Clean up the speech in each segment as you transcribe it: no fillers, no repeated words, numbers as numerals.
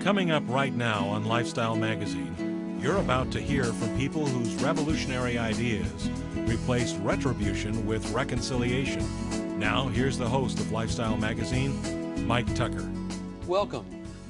Coming up right now on Lifestyle Magazine, you're about to hear from people whose revolutionary ideas replaced retribution with reconciliation. Now, here's the host of Lifestyle Magazine, Mike Tucker. Welcome.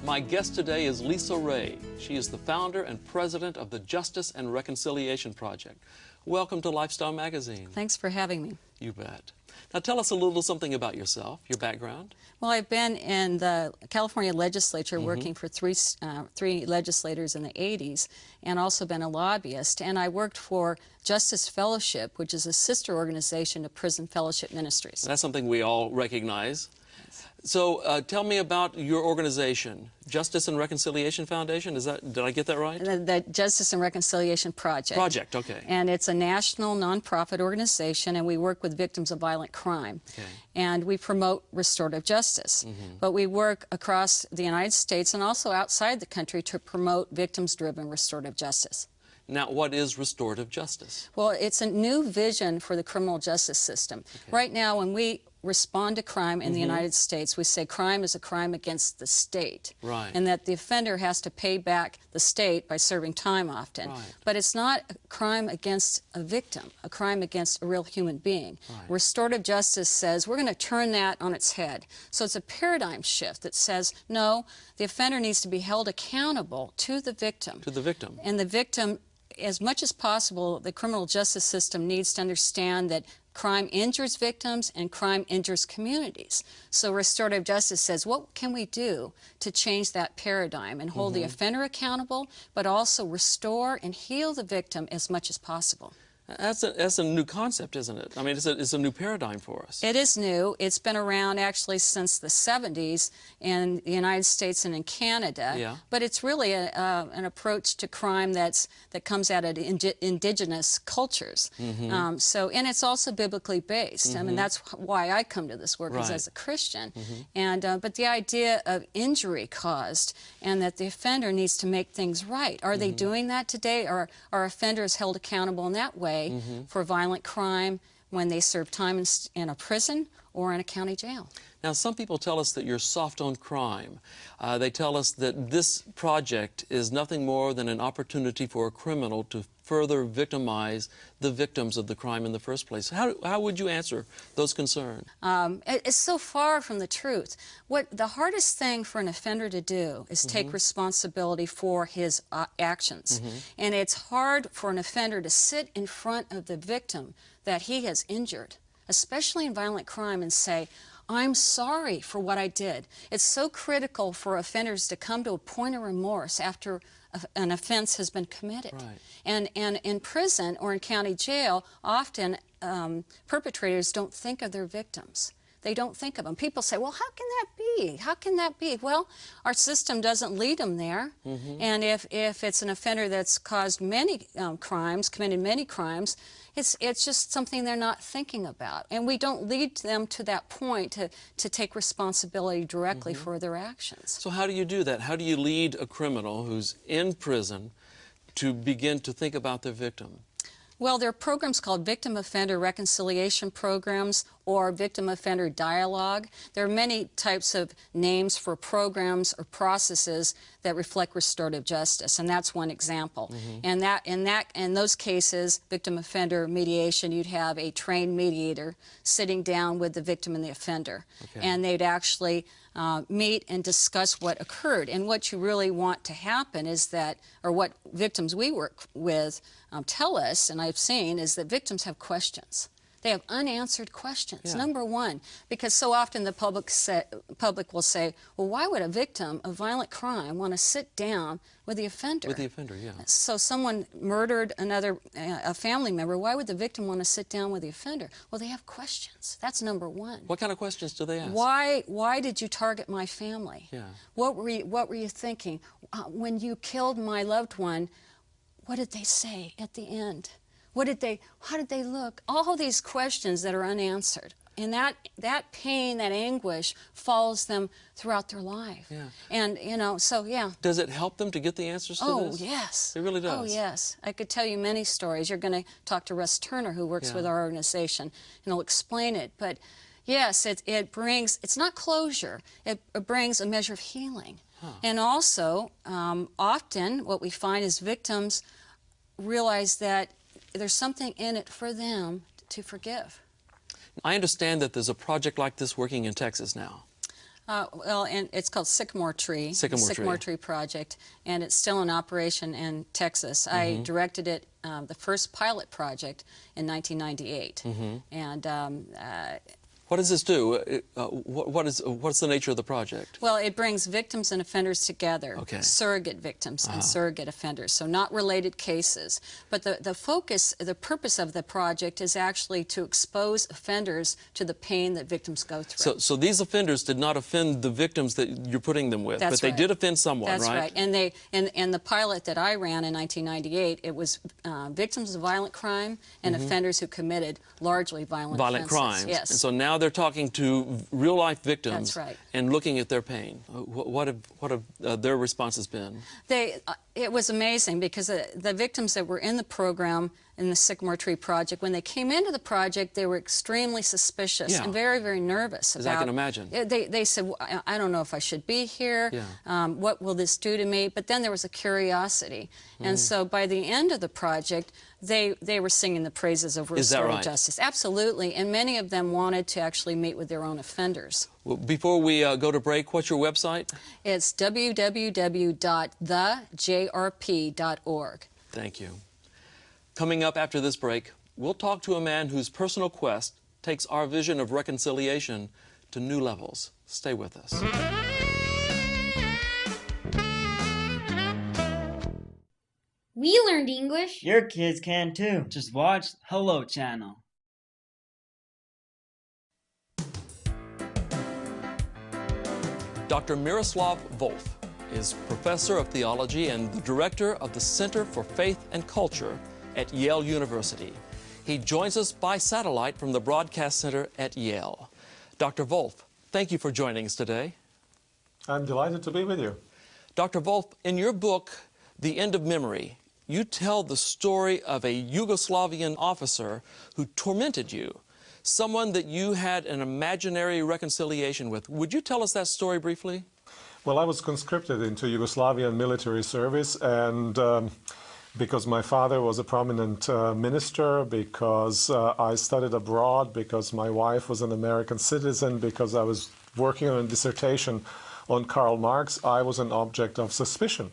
My guest today is Lisa Ray. She is the founder and president of the Justice and Reconciliation Project. Welcome to Lifestyle Magazine. Thanks for having me. You bet. Now tell us a little something about yourself, your background. Well, I've been in the California legislature working for three legislators in the 80s, and also been a lobbyist. And I worked for Justice Fellowship, which is a sister organization of Prison Fellowship Ministries. That's something we all recognize. So tell me about your organization, Justice and Reconciliation Foundation. Did I get that right? The Justice and Reconciliation Project. Project, okay. And it's a national nonprofit organization, and we work with victims of violent crime. Okay. And we promote restorative justice. But we work across the United States and also outside the country to promote victims-driven restorative justice. Now, what is restorative justice? Well, it's a new vision for the criminal justice system. Okay. Right now, when we respond to crime in the United States, we say crime is a crime against the state. Right. And that the offender has to pay back the state by serving time often. Right. But it's not a crime against a victim, a crime against a real human being. Right. Restorative justice says we're going to turn that on its head. So it's a paradigm shift that says, no, the offender needs to be held accountable to the victim. To the victim. And the victim, as much as possible, the criminal justice system needs to understand that crime injures victims and crime injures communities. So restorative justice says, what can we do to change that paradigm and hold the offender accountable, but also restore and heal the victim as much as possible? That's a new concept, isn't it? I mean, it's a new paradigm for us. It is new. It's been around actually since the 70s in the United States and in Canada. Yeah. But it's really an approach to crime that comes out of indigenous cultures. And it's also biblically based. I mean, that's why I come to this work is as a Christian. But the idea of injury caused and that the offender needs to make things right. Are they doing that today? Are offenders held accountable in that way? For violent crime when they serve time in a prison or in a county jail. Now, some people tell us that you're soft on crime. They tell us that this project is nothing more than an opportunity for a criminal to further victimize the victims of the crime in the first place. How would you answer those concerns? It's so far from the truth. What the hardest thing for an offender to do is take responsibility for his actions. And it's hard for an offender to sit in front of the victim that he has injured, especially in violent crime, and say, I'm sorry for what I did. It's so critical for offenders to come to a point of remorse after an offense has been committed. Right. And in prison or in county jail, often perpetrators don't think of their victims. They don't think of them. People say, well, how can that be? How can that be? Well, our system doesn't lead them there. And if it's an offender that's caused many crimes, committed many crimes, it's just something they're not thinking about. And we don't lead them to that point to take responsibility directly for their actions. So how do you do that? How do you lead a criminal who's in prison to begin to think about their victim? Well, there are programs called victim offender reconciliation programs or victim offender dialogue. There are many types of names for programs or processes that reflect restorative justice, and that's one example. And in those cases, victim offender mediation, you'd have a trained mediator sitting down with the victim and the offender, and they'd actually meet and discuss what occurred. And what you really want to happen is that, or what victims we work with tell us, and I've seen, is that victims have questions. They have unanswered questions, number one, because so often the public will say, well, why would a victim of violent crime want to sit down with the offender? With the offender, yeah. So someone murdered a family member, why would the victim want to sit down with the offender? Well, they have questions. That's number one. What kind of questions do they ask? Why did you target my family? Yeah. What were you thinking? When you killed my loved one, what did they say at the end? How did they look? All these questions that are unanswered. And that pain, that anguish follows them throughout their life. Yeah. And, so, yeah. Does it help them to get the answers to this? Oh, yes. It really does? Oh, yes. I could tell you many stories. You're going to talk to Russ Turner, who works with our organization, and he'll explain it. But, yes, it brings, it's not closure. It brings a measure of healing. And also, often what we find is victims realize that there's something in it for them to forgive. I understand that there's a project like this working in Texas now. Well, and it's called Sycamore Tree. Sycamore Tree Project, and it's still in operation in Texas. I directed it, the first pilot project, in 1998. And what does this do? What's the nature of the project? well, it brings victims and offenders together, Okay. surrogate victims and surrogate offenders, so not related cases. But the focus, the purpose of the project is actually to expose offenders to the pain that victims go through. So these offenders did not offend the victims that you're putting them with, That's but they right. did offend someone, That's right? right. And the pilot that I ran in 1998, it was victims of violent crime and offenders who committed largely violent offenses. Crimes. Yes. And so now they're talking to real-life victims That's right. and looking at their pain. What have their responses been? It was amazing because the victims that were in the program in the Sycamore Tree Project, when they came into the project, they were extremely suspicious and very, very nervous. As I can imagine. They said, well, I don't know if I should be here. Yeah. What will this do to me? But then there was a curiosity. And so by the end of the project, they were singing the praises of restorative justice. Absolutely. And many of them wanted to actually meet with their own offenders. Well, before we go to break, what's your website? It's www.thejrp.org. Thank you. Coming up after this break, we'll talk to a man whose personal quest takes our vision of reconciliation to new levels. Stay with us. We learned English. Your kids can too. Just watch Hello Channel. Dr. Miroslav Volf is professor of theology and the director of the Center for Faith and Culture at Yale University. He joins us by satellite from the Broadcast Center at Yale. Dr. Volf, thank you for joining us today. I'm delighted to be with you. Dr. Volf, in your book, The End of Memory, you tell the story of a Yugoslavian officer who tormented you, someone that you had an imaginary reconciliation with. Would you tell us that story briefly? Well, I was conscripted into Yugoslavian military service, and because my father was a prominent minister, because I studied abroad, because my wife was an American citizen, because I was working on a dissertation on Karl Marx, I was an object of suspicion.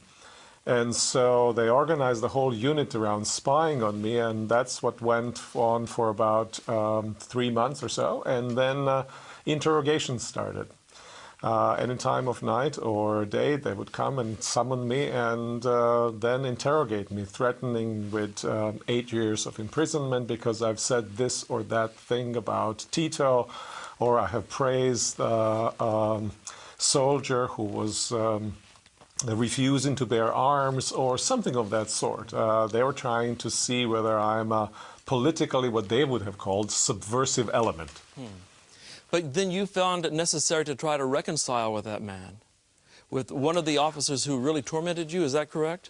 And so they organized the whole unit around spying on me, and that's what went on for about 3 months or so. And then interrogations started. Any time of night or day, they would come and summon me and then interrogate me, threatening with 8 years of imprisonment because I've said this or that thing about Tito, or I have praised a soldier who was refusing to bear arms, or something of that sort. They were trying to see whether I'm a politically, what they would have called, subversive element. But then you found it necessary to try to reconcile with that man, with one of the officers who really tormented you, is that correct?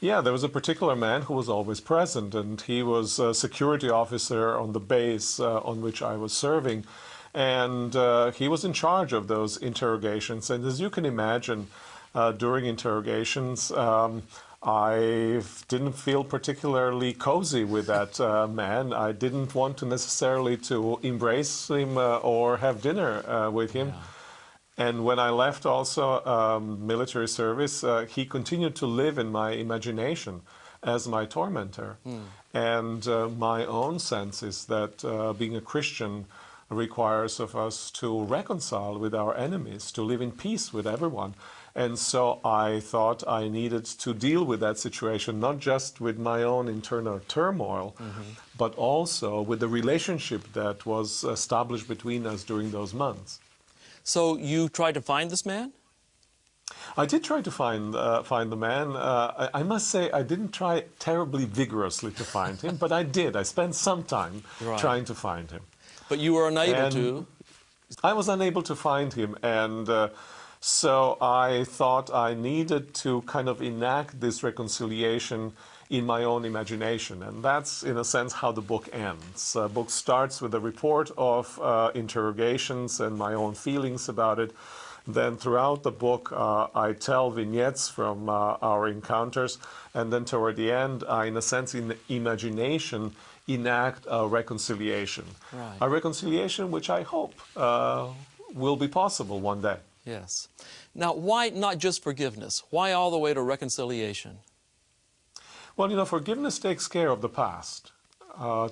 Yeah, there was a particular man who was always present, and he was a security officer on the base on which I was serving. And he was in charge of those interrogations. And as you can imagine, during interrogations, I didn't feel particularly cozy with that man. I didn't want to necessarily to embrace him or have dinner with him. Yeah. And when I left also military service, he continued to live in my imagination as my tormentor. And my own sense is that being a Christian requires of us to reconcile with our enemies, to live in peace with everyone. And so I thought I needed to deal with that situation, not just with my own internal turmoil, but also with the relationship that was established between us during those months. So you tried to find this man? I did try to find the man. I must say I didn't try terribly vigorously to find him, but I did. I spent some time trying to find him. But you were unable to? I was unable to find him, and so I thought I needed to kind of enact this reconciliation in my own imagination. And that's, in a sense, how the book ends. The book starts with a report of interrogations and my own feelings about it. Then throughout the book, I tell vignettes from our encounters, and then toward the end, in a sense, in imagination, enact a reconciliation. Right. A reconciliation which I hope will be possible one day. Yes. Now, why not just forgiveness? Why all the way to reconciliation? Well, you know, forgiveness takes care of the past,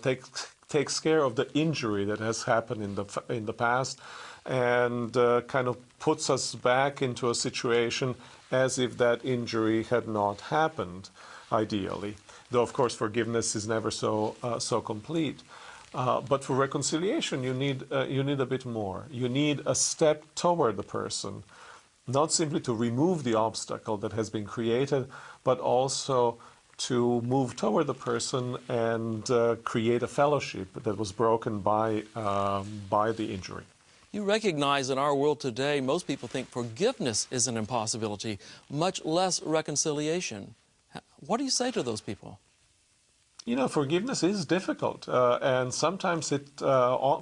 takes care of the injury that has happened in the past, and kind of puts us back into a situation as if that injury had not happened, ideally. Though, of course, forgiveness is never so complete. But for reconciliation, you need a bit more. You need a step toward the person, not simply to remove the obstacle that has been created, but also to move toward the person and create a fellowship that was broken by the injury. You recognize in our world today, most people think forgiveness is an impossibility, much less reconciliation. What do you say to those people? You know, forgiveness is difficult, and sometimes it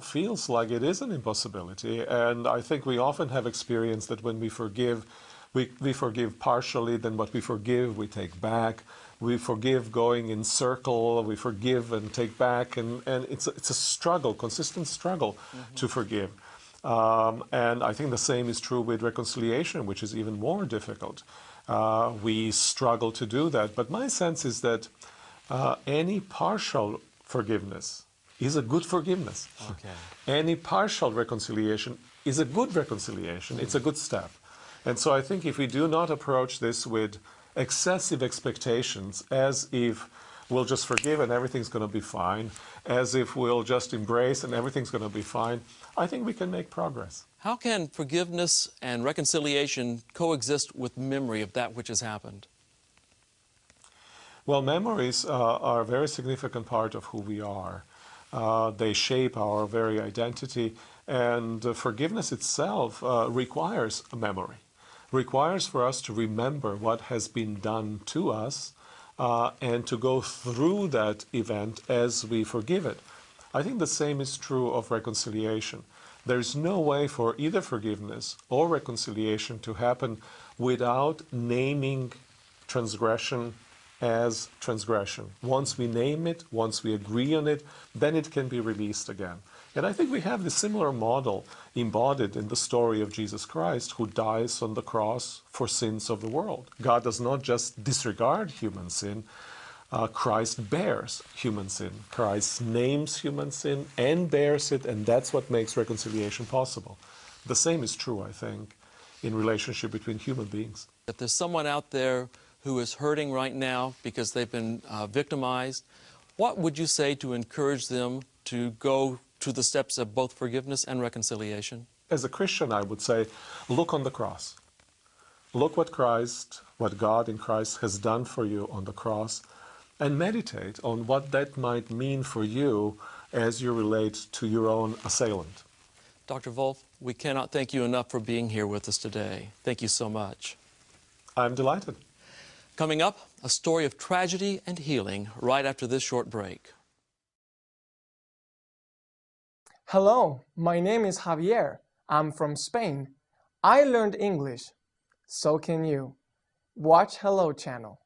feels like it is an impossibility. And I think we often have experienced that when we forgive, we forgive partially, then what we forgive we take back. We forgive going in circle, we forgive and take back, and it's a struggle, consistent struggle to forgive. And I think the same is true with reconciliation, which is even more difficult. We struggle to do that. But my sense is that any partial forgiveness is a good forgiveness. Okay. Any partial reconciliation is a good reconciliation. It's a good step. And so I think if we do not approach this with excessive expectations, as if we'll just forgive and everything's going to be fine, as if we'll just embrace and everything's going to be fine, I think we can make progress. How can forgiveness and reconciliation coexist with memory of that which has happened? Well, memories are a very significant part of who we are. They shape our very identity, and forgiveness itself requires a memory, requires for us to remember what has been done to us and to go through that event as we forgive it. I think the same is true of reconciliation. There's no way for either forgiveness or reconciliation to happen without naming transgression as transgression. Once we name it, once we agree on it, then it can be released again. And I think we have this similar model embodied in the story of Jesus Christ, who dies on the cross for sins of the world. God does not just disregard human sin. Christ bears human sin. Christ names human sin and bears it, and that's what makes reconciliation possible. The same is true, I think, in relationship between human beings. If there's someone out there who is hurting right now because they've been victimized, what would you say to encourage them to go to the steps of both forgiveness and reconciliation? As a Christian, I would say, look on the cross. Look what God in Christ has done for you on the cross, and meditate on what that might mean for you as you relate to your own assailant. Dr. Wolf, we cannot thank you enough for being here with us today. Thank you so much. I'm delighted. Coming up, a story of tragedy and healing right after this short break. Hello, my name is Javier. I'm from Spain. I learned English. So can you. Watch Hello Channel.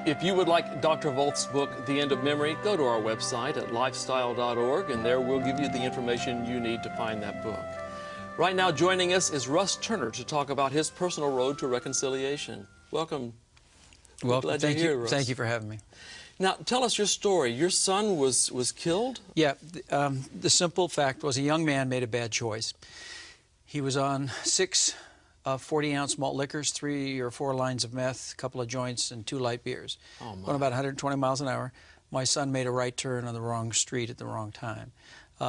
If you would like Dr. Wolf's book, The End of Memory, go to our website at lifestyle.org, and there we'll give you the information you need to find that book. Right now joining us is Russ Turner to talk about his personal road to reconciliation. Welcome. Welcome. Glad you're here, Russ. Thank you for having me. Now, tell us your story. Your son was killed? Yeah, the simple fact was a young man made a bad choice. He was on 6 40-ounce malt liquors, 3 or 4 lines of meth, a couple of joints, and 2 light beers. Oh, my. Going about 120 miles an hour. My son made a right turn on the wrong street at the wrong time.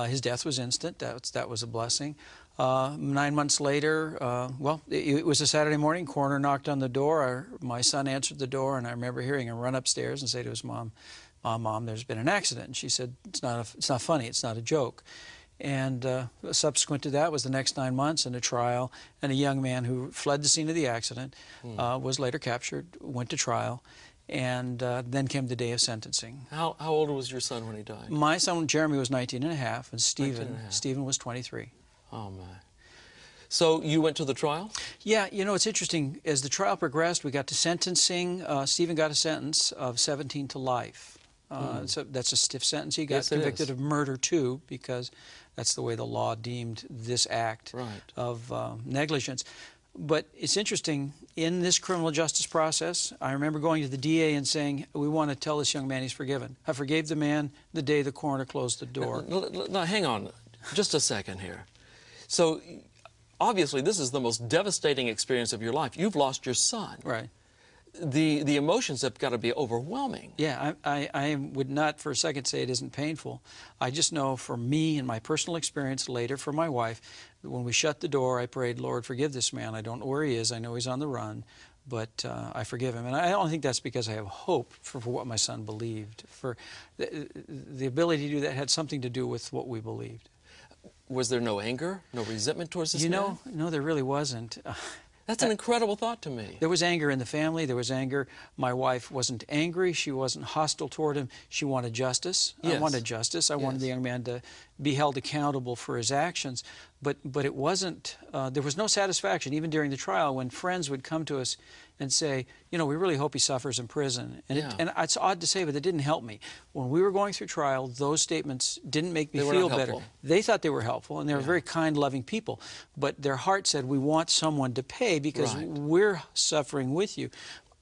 His death was instant. That was a blessing. 9 months later, well, it was a Saturday morning. Coroner knocked on the door. My son answered the door, and I remember hearing him run upstairs and say to his mom, Mom, there's been an accident. And she said, it's not funny. It's not a joke. And subsequent to that was the next 9 months and a trial, and a young man who fled the scene of the accident was later captured, went to trial, and then came the day of sentencing. How old was your son when he died? My son, Jeremy, was 19 and a half, and Stephen was 23. Oh, my. So you went to the trial? Yeah, you know, it's interesting. As the trial progressed, we got to sentencing. Stephen got a sentence of 17 to life. So that's a stiff sentence. He got convicted of murder, too, because that's the way the law deemed this act of negligence. But it's interesting, in this criminal justice process, I remember going to the DA and saying, we want to tell this young man he's forgiven. I forgave the man the day the coroner closed the door. Now, hang on just a second here. So, obviously, this is the most devastating experience of your life. You've lost your son. Right. The emotions have got to be overwhelming. Yeah, I would not for a second say it isn't painful. I just know for me and my personal experience later for my wife, when we shut the door, I prayed, Lord, forgive this man. I don't know where he is. I know he's on the run, but I forgive him. And I don't think that's because I have hope for what my son believed. For the ability to do that had something to do with what we believed. Was there no anger, no resentment towards this man? You know, no, there really wasn't. That's an incredible thought to me. There was anger in the family. There was anger. My wife wasn't angry. She wasn't hostile toward him. She wanted justice. Yes. I wanted justice. I wanted the young man to be held accountable for his actions. But it wasn't, there was no satisfaction, even during the trial, when friends would come to us and say, you know, we really hope he suffers in prison. And, and it's odd to say, but it didn't help me. When we were going through trial, those statements didn't make me feel better. They thought they were helpful, and they were very kind, loving people. But their heart said, we want someone to pay because we're suffering with you.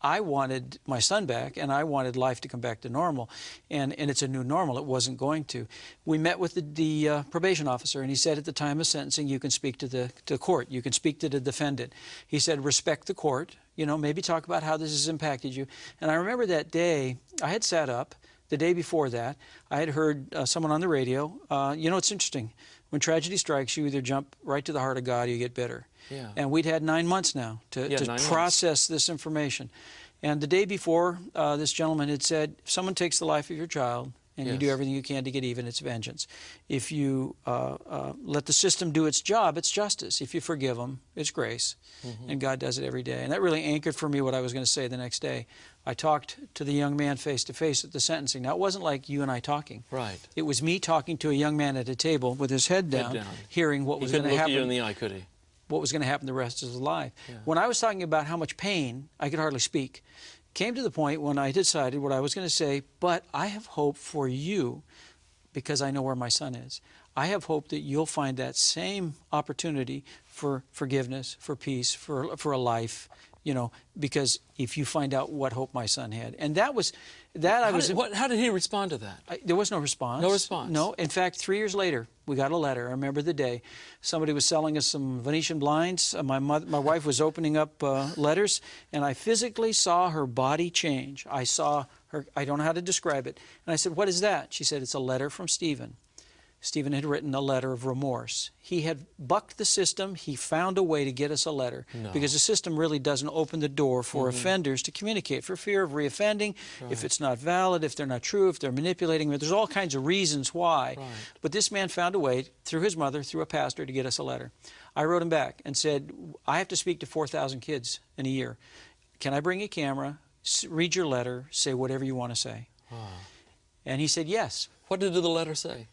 I wanted my son back, and I wanted life to come back to normal. And it's a new normal. It wasn't going to. We met with the probation officer, and he said at the time of sentencing, you can speak to the court. You can speak to the defendant. He said, respect the court. You know, maybe talk about how this has impacted you. And I remember that day, I had sat up. The day before that, I had heard someone on the radio. You know, it's interesting. When tragedy strikes, you either jump right to the heart of God or you get bitter. Yeah. And we'd had 9 months now to process this information. And the day before, this gentleman had said, if someone takes the life of your child, and you do everything you can to get even, it's vengeance. If you let the system do its job, it's justice. If you forgive them, it's grace. And God does it every day. And that really anchored for me what I was going to say the next day. I talked to the young man face to face at the sentencing. Now, it wasn't like you and I talking. Right. It was me talking to a young man at a table with his head down. Hearing what was going to happen. He couldn't look you in the eye, could he? What was going to happen the rest of his life. Yeah. When I was talking about how much pain, I could hardly speak. Came to the point when I decided what I was going to say, but I have hope for you because I know where my son is. I have hope that you'll find that same opportunity for forgiveness, for peace, for a life, you know, because if you find out what hope my son had. And that was, how did he respond to that? There was no response. No response? No. In fact, 3 years later, we got a letter. I remember the day. Somebody was selling us some Venetian blinds. My wife was opening up letters, and I physically saw her body change. I saw her, I don't know how to describe it. And I said, what is that? She said, it's a letter from Stephen. Stephen had written a letter of remorse. He had bucked the system. He found a way to get us a letter because the system really doesn't open the door for offenders to communicate for fear of reoffending, if it's not valid, if they're not true, if they're manipulating. There's all kinds of reasons why. But this man found a way, through his mother, through a pastor, to get us a letter. I wrote him back and said, I have to speak to 4,000 kids in a year. Can I bring a camera, read your letter, say whatever you want to say? And he said yes. What did the letter say?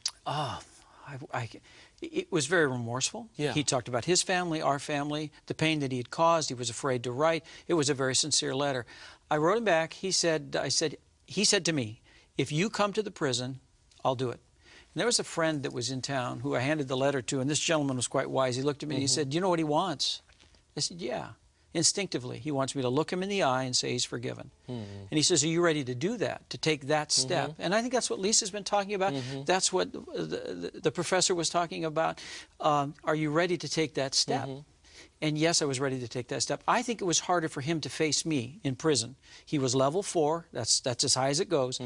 It was very remorseful. Yeah. He talked about his family, our family, the pain that he had caused. He was afraid to write. It was a very sincere letter. I wrote him back. He said to me, if you come to the prison, I'll do it. And there was a friend that was in town who I handed the letter to, and this gentleman was quite wise. He looked at me and he said, do you know what he wants? I said, yeah. Instinctively, he wants me to look him in the eye and say he's forgiven. And he says, are you ready to do that, to take that step? And I think that's what Lisa's been talking about. That's what the professor was talking about. Are you ready to take that step? And yes, I was ready to take that step. I think it was harder for him to face me in prison. He was level 4. That's as high as it goes.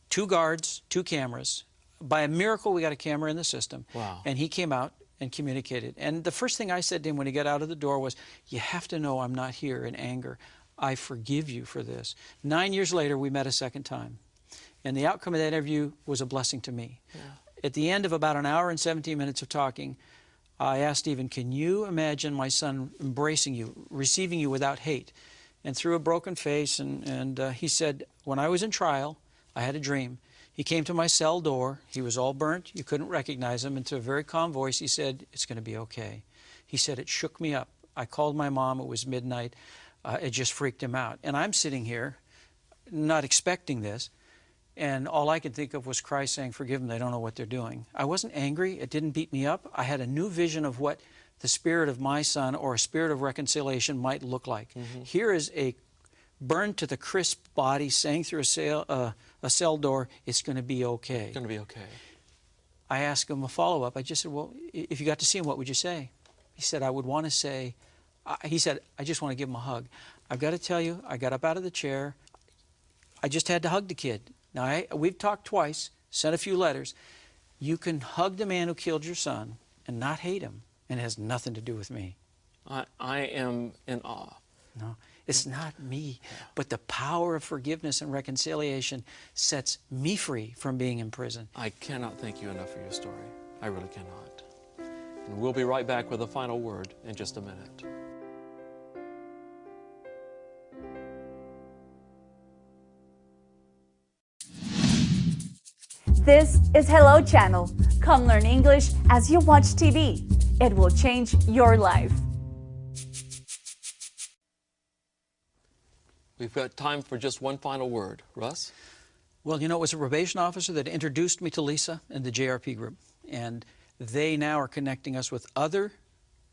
2 guards, 2 cameras. By a miracle, we got a camera in the system. Wow. And he came out and communicated. And the first thing I said to him when he got out of the door was, you have to know I'm not here in anger. I forgive you for this. 9 years later, we met a second time. And the outcome of that interview was a blessing to me. At the end of about an hour and 17 minutes of talking, I asked Stephen, can you imagine my son embracing you, receiving you without hate? And through a broken face, and he said, when I was in trial, I had a dream. He came to my cell door. He was all burnt. You couldn't recognize him. And to a very calm voice, he said, it's going to be okay. He said, it shook me up. I called my mom. It was midnight. It just freaked him out. And I'm sitting here not expecting this. And all I could think of was Christ saying, forgive them. They don't know what they're doing. I wasn't angry. It didn't beat me up. I had a new vision of what the spirit of my son or a spirit of reconciliation might look like. Here is a burned to the crisp body saying through a cell door, it's going to be okay. It's going to be okay. I asked him a follow-up. I just said, well, if you got to see him, what would you say? He said, I would want to say, he said, I just want to give him a hug. I've got to tell you, I got up out of the chair. I just had to hug the kid. Now, we've talked twice, sent a few letters. You can hug the man who killed your son and not hate him, and it has nothing to do with me. I am in awe. No, it's not me, but the power of forgiveness and reconciliation sets me free from being in prison. I cannot thank you enough for your story. I really cannot. And we'll be right back with a final word in just a minute. This is Hello Channel. Come learn English as you watch TV. It will change your life. We've got time for just one final word. Russ? Well, you know, it was a probation officer that introduced me to Lisa and the JRP group. And they now are connecting us with other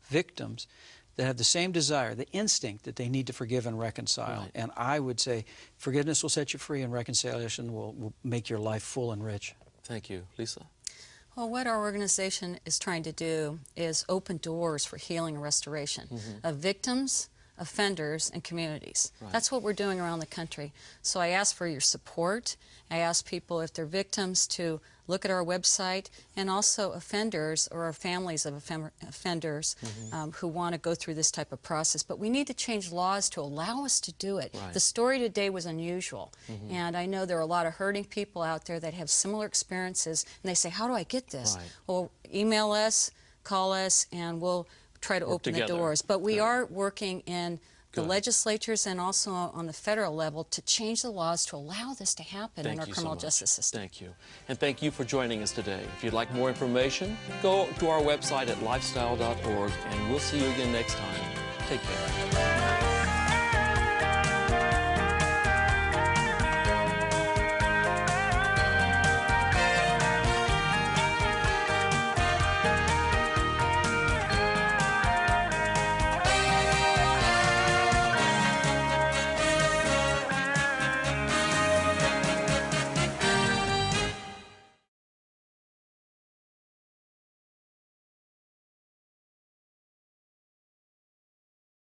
victims that have the same desire, the instinct that they need to forgive and reconcile. Right. And I would say forgiveness will set you free and reconciliation will make your life full and rich. Thank you. Lisa? Well, what our organization is trying to do is open doors for healing and restoration of victims, offenders, and communities. Right. That's what we're doing around the country. So I ask for your support. I ask people, if they're victims, to look at our website, and also offenders or families of offenders who want to go through this type of process. But we need to change laws to allow us to do it. Right. The story today was unusual, and I know there are a lot of hurting people out there that have similar experiences, and they say, how do I get this? Right. Well, email us, call us, and we'll try to open the doors. But we are working in the legislatures and also on the federal level to change the laws to allow this to happen in our criminal justice system. Thank you. And thank you for joining us today. If you'd like more information, go to our website at lifestyle.org, and we'll see you again next time. Take care.